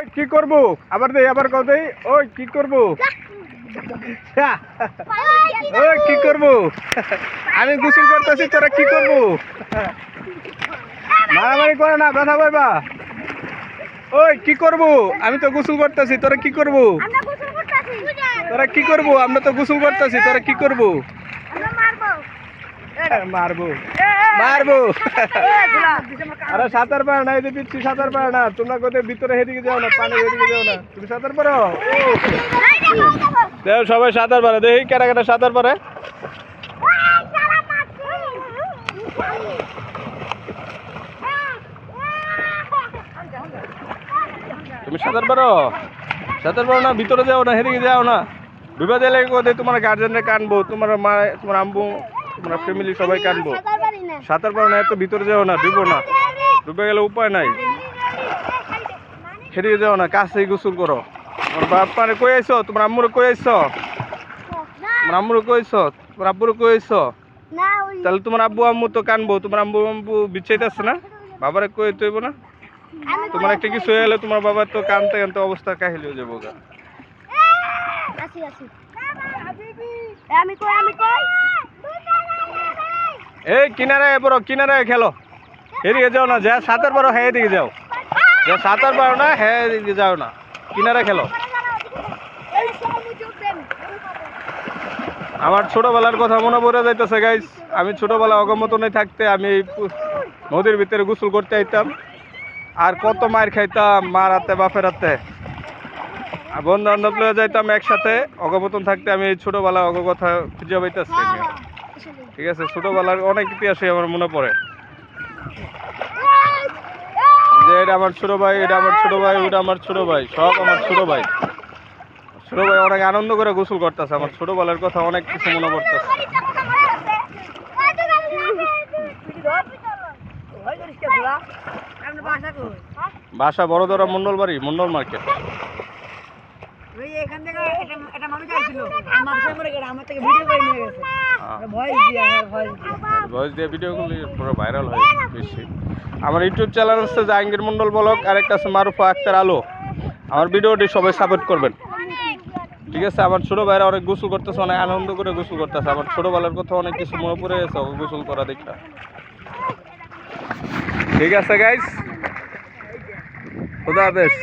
ওই কি করবো আবার দেই আবার কও দেই ওই কি করবো ওই কি করবো আমি গোসল করতেছি তোরা কি করবো মারামারি করে না ব্যথা পাইবা ওই কি করবো আমি তো গোসল করতেছি তোরা কি করবো তোরা কি করবো আমরা তো গোসল করতেছি তোরা কি করবো মারবো মারবো আরে সাঁতার পারে না এই যে পিচ্ছি সাঁতার পারে না তোমরা কোথায় ভিতরে হেদিকে যাও না পানি হেদিকে যাও না তুমি সাঁতার পারো দেখো সবাই সাঁতার পারে দেখি কেটা কেটা সাঁতার পারে তুমি সাঁতার পারো না ভিতরে যাও না হেদিকে যাও না ডুবে গেলে কোথায় তোমার গার্জেনরা কানবো তোমার মা তোমার আম্মু তোমার ফ্যামিলি সবাই কানবো সাঁতার পারো না এত ভিতরে যাও না ডুবো না ডুবে গেলে উপায় নাই হেরিয়ে যাও না কাছেই গোসল করো তোমার বাপারে কই আইছো তোমার আম্মুরে কই আইছো তোমার আম্মুরে কই আইছো তোমার আব্বুরে কই আইছো তাহলে তোমার আব্বু আম্মু তো কানবো তোমার আম্মু আম্মু বিচ্ছাইতেছে না বাবারে কই তৈব না তোমার একটা কিছু হয়ে গেলে তোমার বাবার তো কানতে কানতে অবস্থা কাহিল হয়ে যাবো এই কিনারে বড় কিনারে খেলো এদিকে যাও না যা সাঁতার পারো হ্যাঁ এদিকে যাও যা সাঁতার পারো না হ্যাঁ এদিকে যাও না কিনারে খেলো আমার ছোটবেলার কথা মনে পড়ে যাইতেছে গাইস আমি ছোটবেলা অগমতনে থাকতে আমি নদীর ভিতরে গোসল করতে আইতাম আর কত মার খাইতাম মার হাতে বাপের হাতে বন্ধু বান্ধব লয়ে যাইতাম একসাথে অগমতন থাকতে আমি ছোটবেলা অগ কথা খুঁজে পাইতেছি ঠিক আছে ছোটবেলার অনেক ইতিহাসই আমার মনে পড়ে যে এটা আমার ছোট ভাই এটা আমার ছোট ভাই ওটা আমার ছোট ভাই সব আমার ছোট ভাই অনেক আনন্দ করে গোসল করতেছে আমার ছোটবেলার কথা অনেক কিছু মনে পড়তেছে বাসা বড়দরা মন্ডল বাড়ি মন্ডল মার্কেট ভয়েস দিয়ে ভিডিও করলে পুরো ভাইরাল হয় বেশি আমার ইউটিউব চ্যানেল আছে জাহাঙ্গীর মন্ডল ব্লগ আর একটা আছে মারুফা আক্তার আলো আমার ভিডিওটি সবাই সাপোর্ট করবেন ঠিক আছে আমার ছোট ভাইরা অনেক গোসল করতেছে অনেক আনন্দ করে গোসল করতেছে আমার ছোটবেলার কথা অনেক কিছু মনে পড়ে গেছে গোসল করা দেখা ঠিক আছে গাইস খুদা হাফেজ